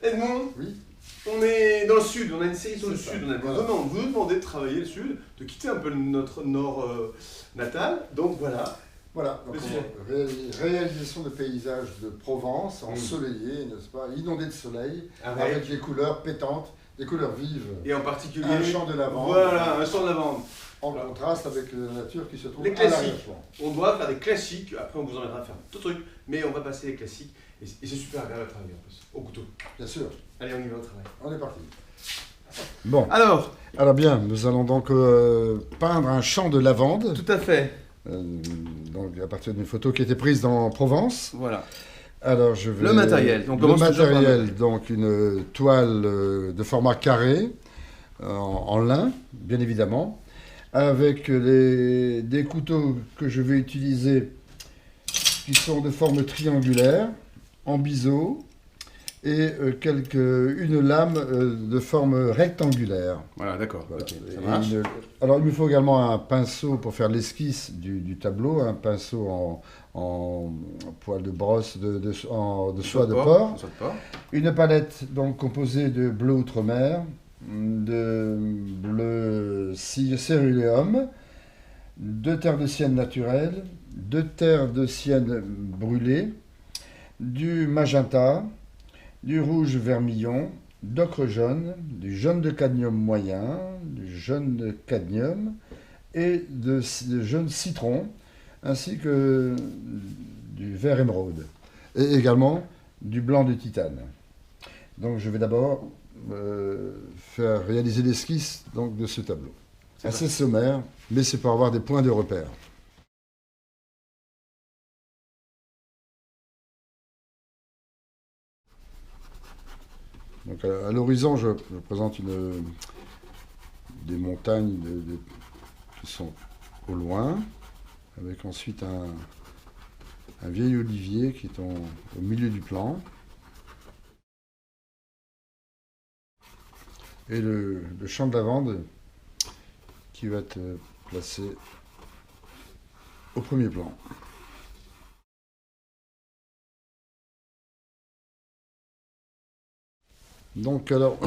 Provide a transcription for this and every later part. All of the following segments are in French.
Edmond, Oui, on est dans le sud, on a une série sur le c'est ça. sud. On a Voilà. vraiment, on veut demander de travailler le sud, de quitter un peu notre nord natal. Donc voilà. Voilà, donc Le sujet. réalisation de paysages de Provence, Mm. ensoleillés, n'est-ce pas, inondés de soleil, Ah ouais. avec les couleurs pétantes, des couleurs vives, Et en particulier, un champ de lavande, voilà, un champ de lavande. en contraste avec la nature qui se trouve Les à classiques. l'arrière-plan. On doit faire des classiques. Après, on vous emmènera faire d'autres trucs, mais on va passer les classiques. Et c'est super agréable à travailler en plus, au couteau. Bien sûr, Allez, on y va au travail. on est parti. Bon, Alors, bien, nous allons donc peindre un champ de lavande, tout à fait. donc à partir d'une photo qui a été prise dans Provence. Voilà. Alors je vais... Le matériel. On Le commence toujours par le matériel, matériel. donc une toile de format carré, en lin, bien évidemment, avec des couteaux que je vais utiliser qui sont de forme triangulaire, en biseau, et une lame de forme rectangulaire. Voilà, d'accord. Voilà. Ok, ça Et marche. alors il me faut également un pinceau pour faire l'esquisse du tableau, un pinceau en poil de brosse de soie de porc, Soie de porc. une palette donc composée de bleu outre-mer, de bleu céruléum, de terre de sienne naturelle, de terre de sienne brûlée, du magenta, du rouge vermillon, d'ocre jaune, du jaune de cadmium moyen, du jaune de cadmium et de jaune citron, ainsi que du vert émeraude, et également du blanc de titane. Donc je vais d'abord faire réaliser l'esquisse donc, de ce tableau. Assez sommaire, mais c'est pour avoir des points de repère. Donc à l'horizon, je présente des montagnes qui sont au loin, avec ensuite un vieil olivier qui est au milieu du plan. Et le champ de lavande qui va être placé au premier plan. Donc alors,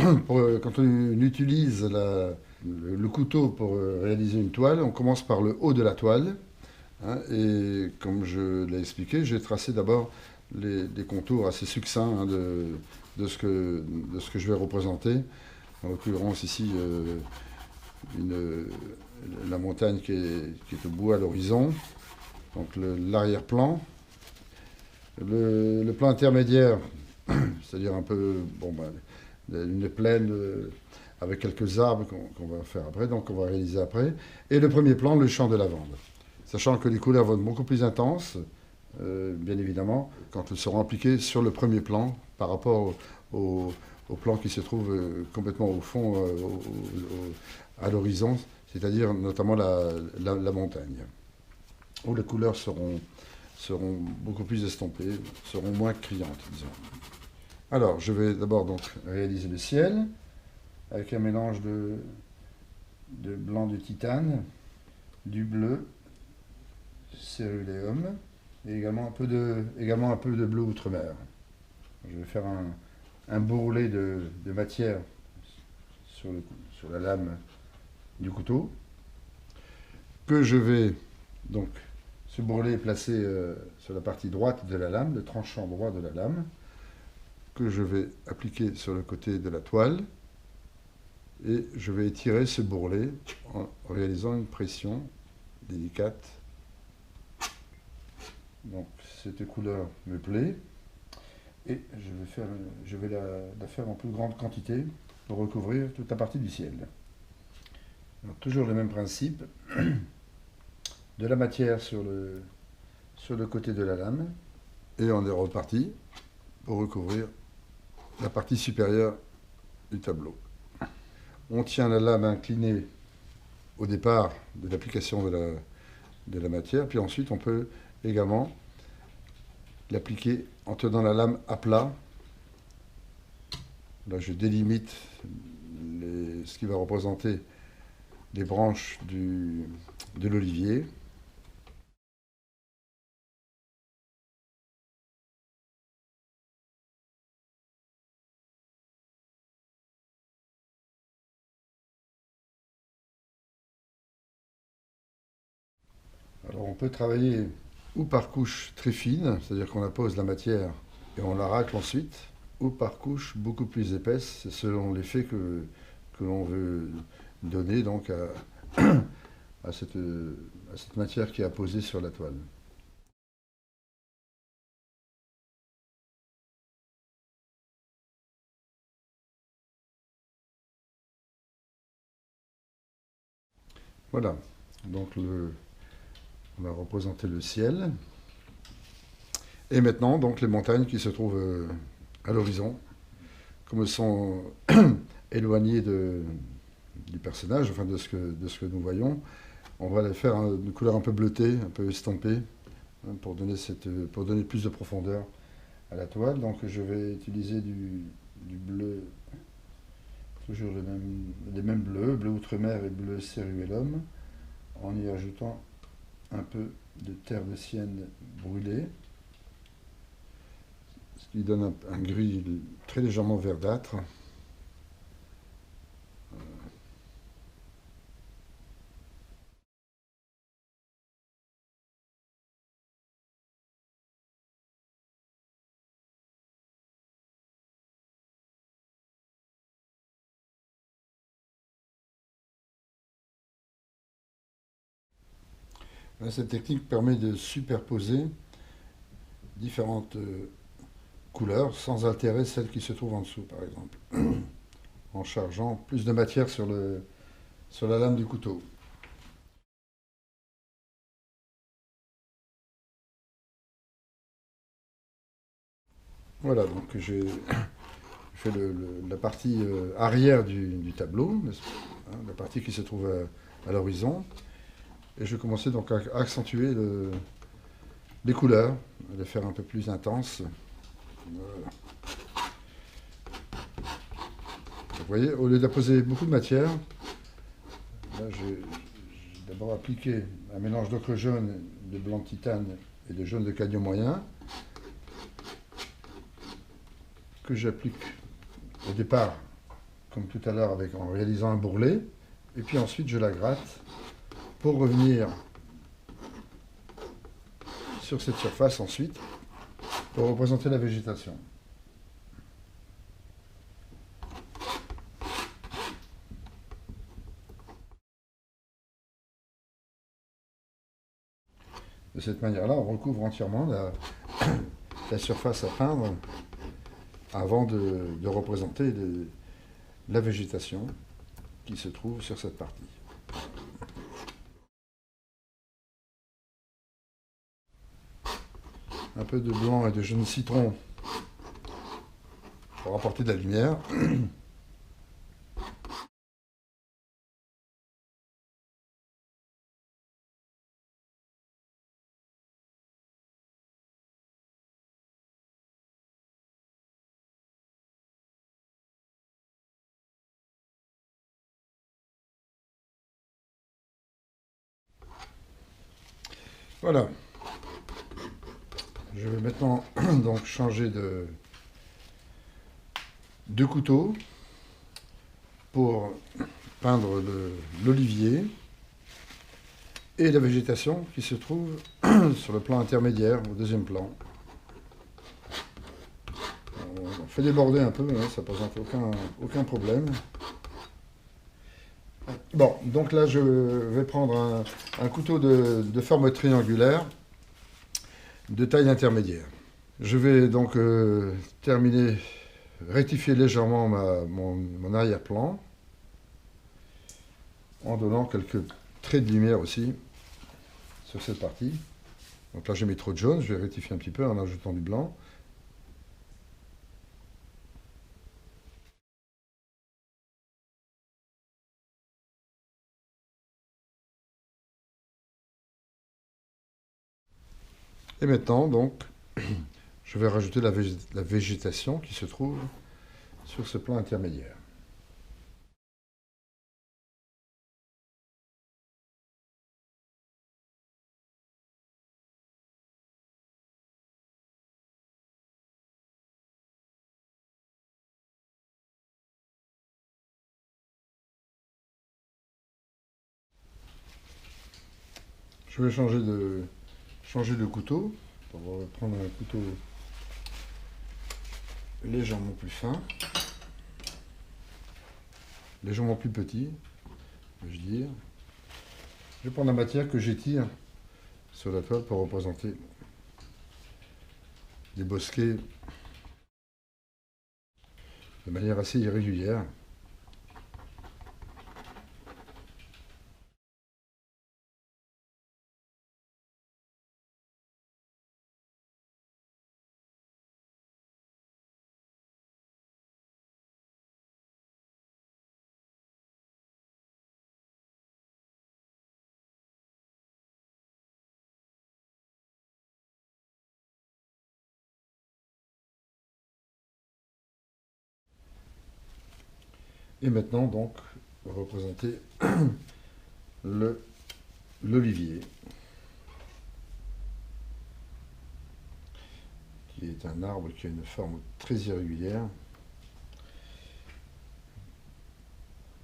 quand on utilise le couteau pour réaliser une toile, on commence par le haut de la toile. Hein, et comme je l'ai expliqué, j'ai tracé d'abord des contours assez succincts hein, de ce que je vais représenter. En l'occurrence ici, la montagne qui est au bout à l'horizon. Donc l'arrière-plan. Le plan intermédiaire, c'est-à-dire un peu une plaine avec quelques arbres qu'on va faire après, donc on va réaliser après. Et le premier plan, le champ de lavande. Sachant que les couleurs vont être beaucoup plus intenses, bien évidemment, quand elles seront appliquées sur le premier plan par rapport au plan qui se trouve complètement au fond, à l'horizon, c'est-à-dire notamment la montagne, où les couleurs seront beaucoup plus estompées, seront moins criantes, disons. Alors, je vais d'abord donc réaliser le ciel, avec un mélange de blanc de titane, du bleu, céruléum, et également un peu de bleu outre-mer. Je vais faire un bourrelet de matière sur la lame du couteau, que je vais donc, ce bourrelet est placé sur la partie droite de la lame, le tranchant droit de la lame, que je vais appliquer sur le côté de la toile, et je vais étirer ce bourrelet en réalisant une pression délicate. Donc cette couleur me plaît, et je vais la faire en plus grande quantité pour recouvrir toute la partie du ciel. Donc, toujours le même principe, de la matière sur le côté de la lame, et on est reparti pour recouvrir la partie supérieure du tableau. On tient la lame inclinée au départ de l'application de la matière, puis ensuite on peut également l'appliquer en tenant la lame à plat. Là je délimite ce qui va représenter les branches de l'olivier. Alors on peut travailler ou par couche très fine, c'est-à-dire qu'on appose la matière et on la racle ensuite, ou par couche beaucoup plus épaisse, c'est selon l'effet que l'on veut donner donc à cette matière qui est apposée sur la toile. Voilà, donc on a représenté le ciel. Et maintenant, donc les montagnes qui se trouvent à l'horizon, comme elles sont éloignées du personnage, enfin de ce que nous voyons, on va les faire une couleur un peu bleutée, un peu estampée, hein, pour donner plus de profondeur à la toile. Donc je vais utiliser du bleu, toujours les mêmes bleus, bleu outre-mer et bleu céruellum, en y ajoutant un peu de terre de sienne brûlée, ce qui donne un gris très légèrement verdâtre. Cette technique permet de superposer différentes couleurs sans altérer celle qui se trouve en dessous, par exemple, en chargeant plus de matière sur la lame du couteau. Voilà, donc j'ai fait la partie arrière du tableau, hein, la partie qui se trouve à l'horizon, et je vais commencer donc à accentuer les couleurs, à les faire un peu plus intenses. Voilà. Vous voyez, au lieu d'apposer beaucoup de matière, là j'ai d'abord appliqué un mélange d'ocre jaune, de blanc de titane et de jaune de cadmium moyen, que j'applique au départ, comme tout à l'heure, en réalisant un bourrelet, et puis ensuite je la gratte pour revenir sur cette surface ensuite, pour représenter la végétation. De cette manière-là, on recouvre entièrement la surface à peindre avant de représenter la végétation qui se trouve sur cette partie. Un peu de blanc et de jaune citron pour apporter de la lumière. Voilà. Je vais maintenant donc changer de couteau pour peindre l'olivier et la végétation qui se trouve sur le plan intermédiaire, au deuxième plan. On fait déborder un peu, hein, ça ne présente aucun problème. Bon, donc là je vais prendre un couteau de forme triangulaire de taille intermédiaire. Je vais donc rectifier légèrement mon arrière-plan en donnant quelques traits de lumière aussi sur cette partie. Donc là j'ai mis trop de jaune, je vais rectifier un petit peu en ajoutant du blanc. Et maintenant, donc, je vais rajouter la végétation qui se trouve sur ce plan intermédiaire. Je je vais changer de couteau. On va prendre un couteau légèrement plus fin, légèrement plus petit, je veux dire. Je vais prendre la matière que j'étire sur la toile pour représenter des bosquets de manière assez irrégulière. Et maintenant, donc, on va représenter l'olivier, qui est un arbre qui a une forme très irrégulière,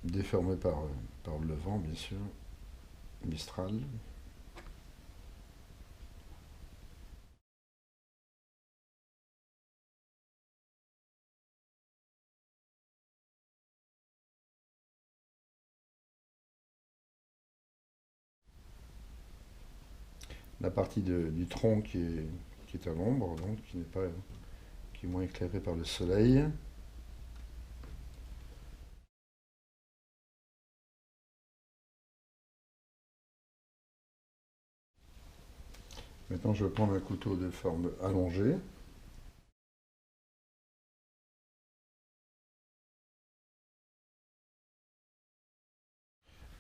déformé par le vent, bien sûr, Mistral. La partie du tronc qui est à l'ombre, donc qui est moins éclairée par le soleil. Maintenant, je vais prendre un couteau de forme allongée.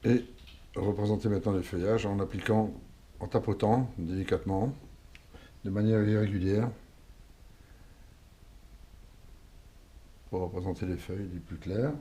Et représenter maintenant les feuillages en appliquant, en tapotant délicatement, de manière irrégulière, pour représenter les feuilles les plus claires.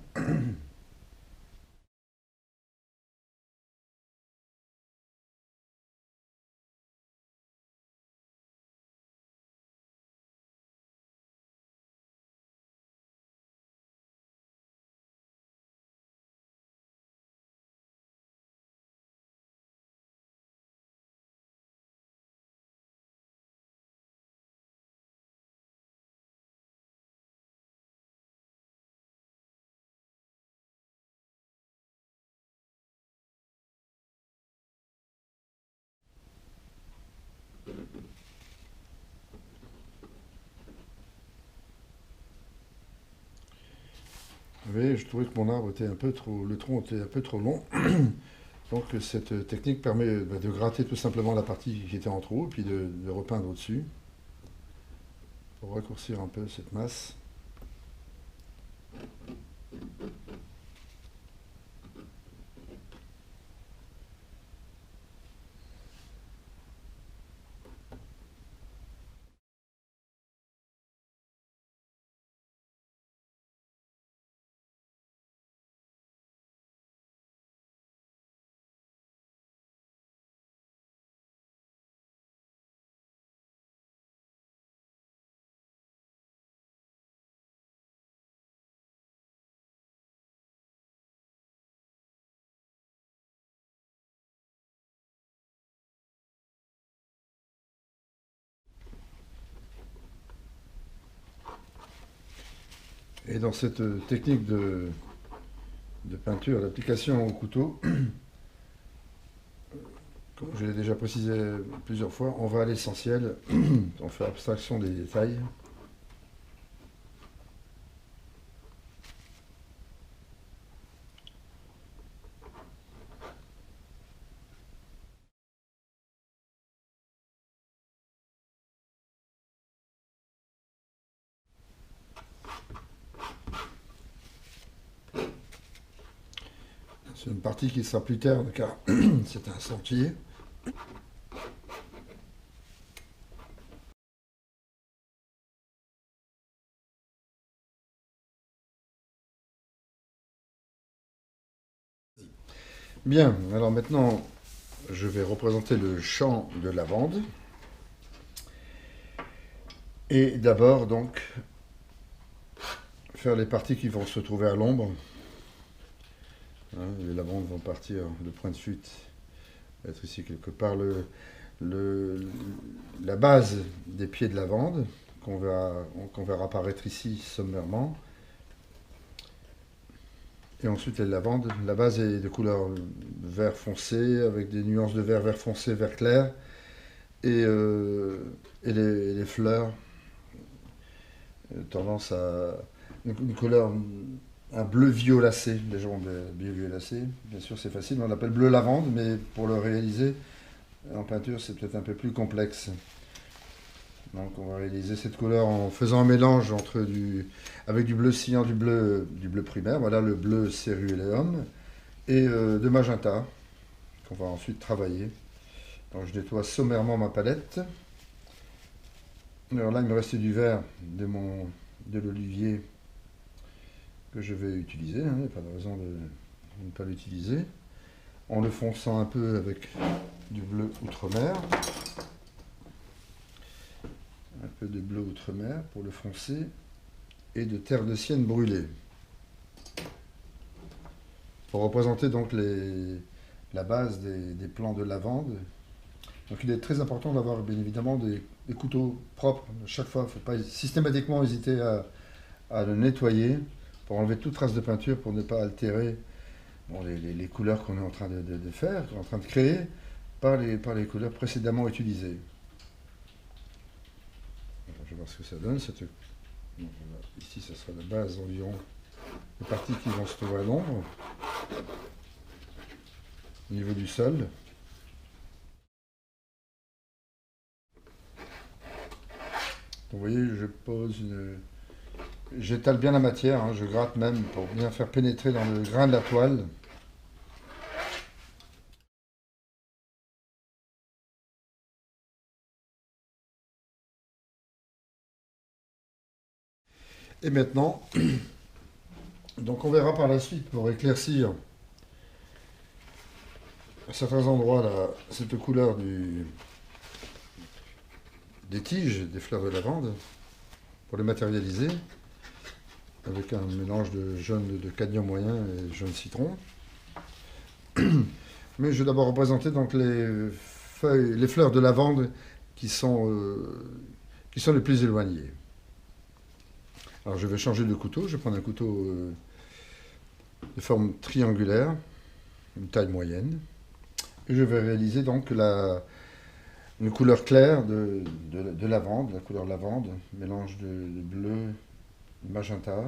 Vous voyez, je trouvais que mon arbre était un peu trop, le tronc était un peu trop long. Donc cette technique permet de gratter tout simplement la partie qui était en trop, puis de repeindre au-dessus, pour raccourcir un peu cette masse. Et dans cette technique de peinture, d'application au couteau, comme je l'ai déjà précisé plusieurs fois, on va à l'essentiel, on fait abstraction des détails. C'est une partie qui sera plus terne car c'est un sentier. Bien, alors maintenant je vais représenter le champ de lavande. Et d'abord donc faire les parties qui vont se trouver à l'ombre. Hein, les lavandes vont partir, le point de fuite être ici quelque part le- la base des pieds de lavande qu'on verra apparaître ici sommairement. Et ensuite les lavandes. La base est de couleur vert foncé avec des nuances de vert foncé, vert clair. Et, euh, et les fleurs, tendance à une couleur, un bleu violacé. Les gens ont des bleu violacé. Bien sûr, c'est facile. On l'appelle bleu lavande, mais pour le réaliser en peinture, c'est peut-être un peu plus complexe. Donc, on va réaliser cette couleur en faisant un mélange avec du bleu cyan, du bleu primaire. Voilà le bleu céruléum et de magenta qu'on va ensuite travailler. Donc, je nettoie sommairement ma palette. Alors là, il me restait du vert de l'olivier que je vais utiliser. Il n'y a pas de raison de ne pas l'utiliser. En le fonçant un peu avec du bleu outre-mer. Un peu de bleu outre-mer pour le foncer. Et de terre de sienne brûlée. Pour représenter donc la base des plants de lavande. Donc il est très important d'avoir bien évidemment des couteaux propres. Chaque fois, il ne faut pas systématiquement hésiter à le nettoyer pour enlever toute trace de peinture, pour ne pas altérer les couleurs qu'on est en train de faire, qu'on est en train de créer par les couleurs précédemment utilisées. Alors, je vais voir ce que ça donne. Donc, ici, ce sera la base environ les parties qui vont se trouver à l'ombre au niveau du sol. Vous voyez, j'étale bien la matière, hein, je gratte même pour bien faire pénétrer dans le grain de la toile. Et maintenant, donc on verra par la suite pour éclaircir à certains endroits cette couleur des tiges, des fleurs de lavande, pour les matérialiser avec un mélange de jaune de cadmium moyen et jaune citron. Mais je vais d'abord représenter donc les fleurs de lavande qui sont les plus éloignées. Alors je vais changer de couteau, je vais prendre un couteau de forme triangulaire, une taille moyenne, et je vais réaliser donc une couleur claire de lavande, la couleur lavande, mélange de bleu, de magenta.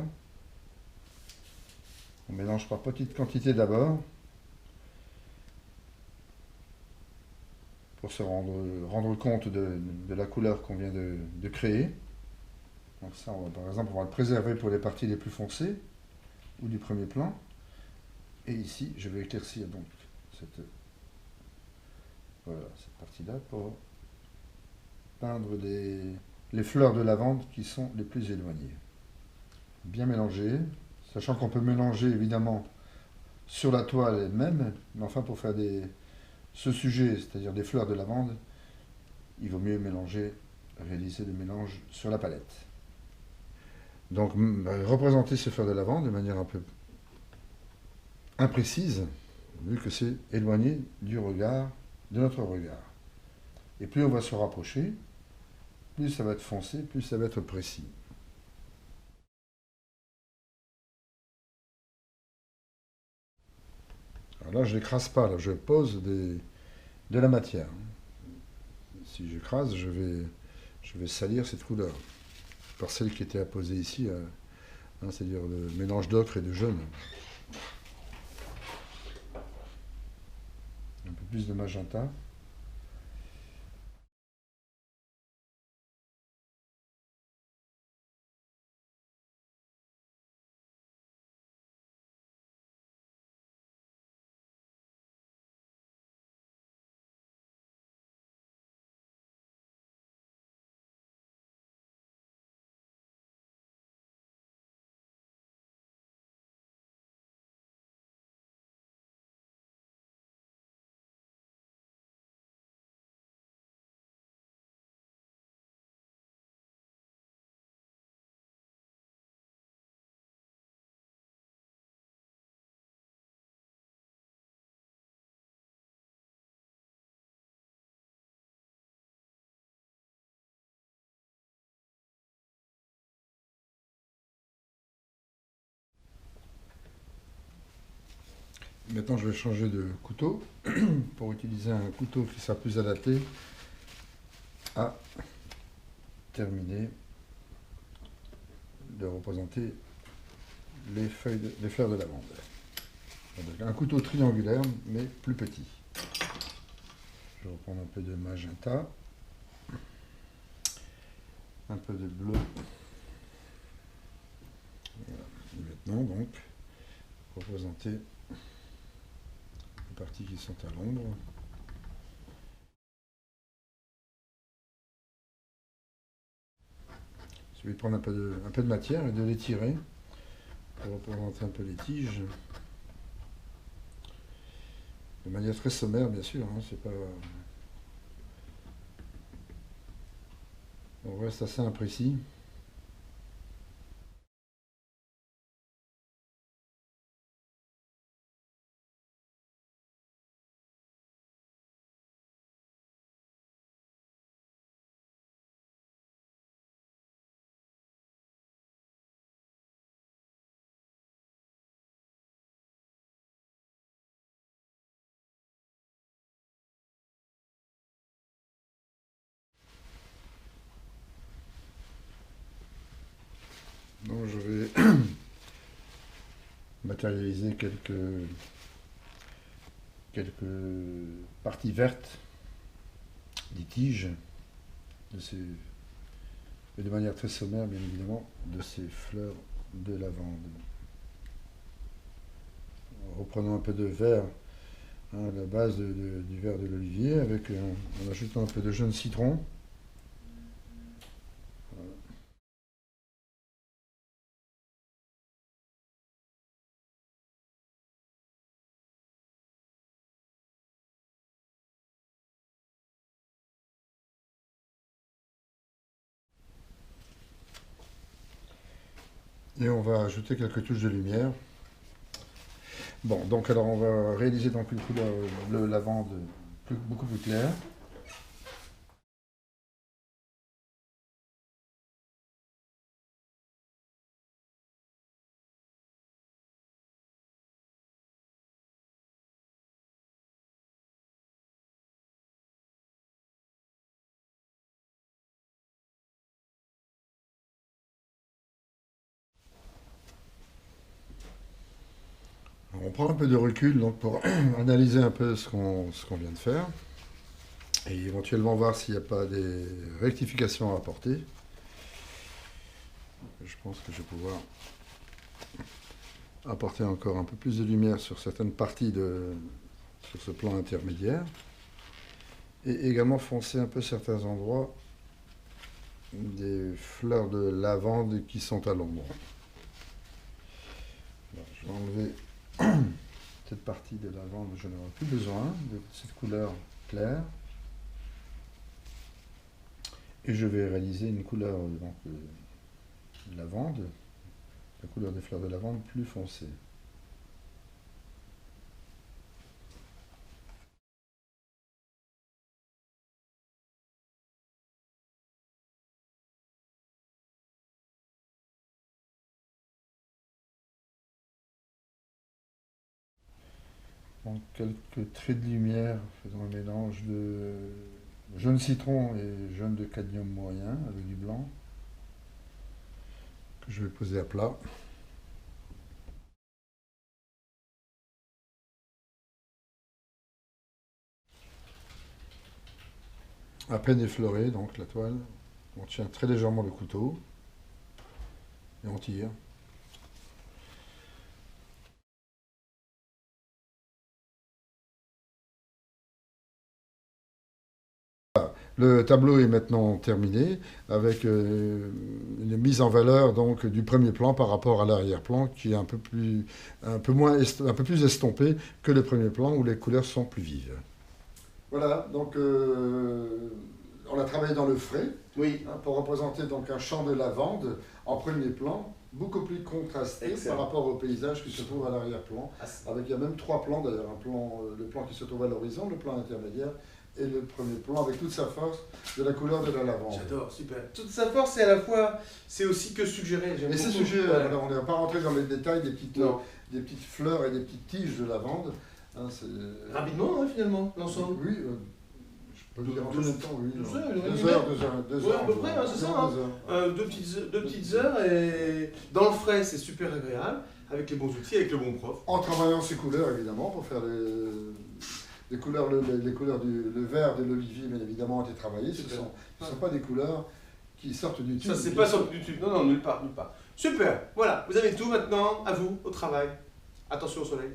On mélange par petites quantités d'abord, pour se rendre compte de la couleur qu'on vient de créer. Donc ça, par exemple, on va le préserver pour les parties les plus foncées ou du premier plan. Et ici, je vais éclaircir donc cette partie-là pour peindre les fleurs de lavande qui sont les plus éloignées. Bien mélanger, sachant qu'on peut mélanger évidemment sur la toile elle-même, mais enfin pour faire ce sujet, c'est-à-dire des fleurs de lavande, il vaut mieux réaliser le mélange sur la palette. Donc représenter ces fleurs de lavande de manière un peu imprécise, vu que c'est éloigné du regard, de notre regard. Et plus on va se rapprocher, plus ça va être foncé, plus ça va être précis. Alors là, je n'écrase pas, là, je pose de la matière. Si j'écrase, je vais salir cette couleur. Par celle qui était apposée ici, c'est-à-dire le mélange d'ocre et de jaune. Un peu plus de magenta. Maintenant, je vais changer de couteau pour utiliser un couteau qui sera plus adapté à terminer de représenter les fleurs de lavande. Donc, un couteau triangulaire, mais plus petit. Je vais reprendre un peu de magenta, un peu de bleu. Voilà. Et maintenant, donc, représenter les parties qui sont à l'ombre. Je vais prendre un peu de matière et de l'étirer pour représenter un peu les tiges. De manière très sommaire, bien sûr, hein, c'est pas... On reste assez imprécis. Donc je vais matérialiser quelques parties vertes des tiges de ces, et de manière très sommaire, bien évidemment, de ces fleurs de lavande. En reprenant un peu de vert, hein, à la base du vert de l'olivier, en ajoutant un peu de jaune citron. Voilà. Et on va ajouter quelques touches de lumière. Bon, donc alors on va réaliser donc une couleur bleu lavande beaucoup plus claire. On prend un peu de recul donc, pour analyser un peu ce qu'on vient de faire et éventuellement voir s'il n'y a pas des rectifications à apporter. Je pense que je vais pouvoir apporter encore un peu plus de lumière sur certaines parties sur ce plan intermédiaire et également foncer un peu certains endroits des fleurs de lavande qui sont à l'ombre. Je vais enlever cette partie de lavande, je n'aurai plus besoin de cette couleur claire. Et je vais réaliser une couleur donc, de lavande, la couleur des fleurs de lavande plus foncée. Donc, quelques traits de lumière, faisant un mélange de jaune citron et jaune de cadmium moyen avec du blanc que je vais poser à plat. À peine effleurée, donc la toile, on tient très légèrement le couteau et on tire. Le tableau est maintenant terminé avec une mise en valeur donc, du premier plan par rapport à l'arrière-plan qui est un peu plus estompé que le premier plan où les couleurs sont plus vives. Voilà, donc on a travaillé dans le frais Oui. hein, pour représenter donc un champ de lavande en premier plan, beaucoup plus contrasté Excellent. par rapport au paysage qui se trouve à l'arrière-plan. Ah, Avec il y a même trois plans d'ailleurs, le plan qui se trouve à l'horizon, le plan intermédiaire et le premier plan avec toute sa force de la couleur de la lavande. J'adore, super. Toute sa force, c'est à la fois, c'est aussi que suggérer. Et c'est suggéré, ouais. on n'est pas rentré dans les détails des petites Non. fleurs et des petites tiges de lavande. Hein, Rapidement, hein, finalement, l'ensemble. Oui, je peux le dire en même temps, oui. 2 heures, 2 ouais, heures. à peu près, hein, c'est ça. Hein. Deux petites heures et dans le frais, c'est super agréable, avec les bons outils, avec le bon prof. En travaillant ces couleurs, évidemment, pour faire les couleurs, les couleurs le vert de l'olivier, bien évidemment, ont été travaillées. Ce ne sont pas des couleurs qui sortent du tube. Ça, c'est pas sorti du tube. Non, non, nulle part, nulle part. Super, voilà, vous avez tout maintenant, à vous, au travail. Attention au soleil.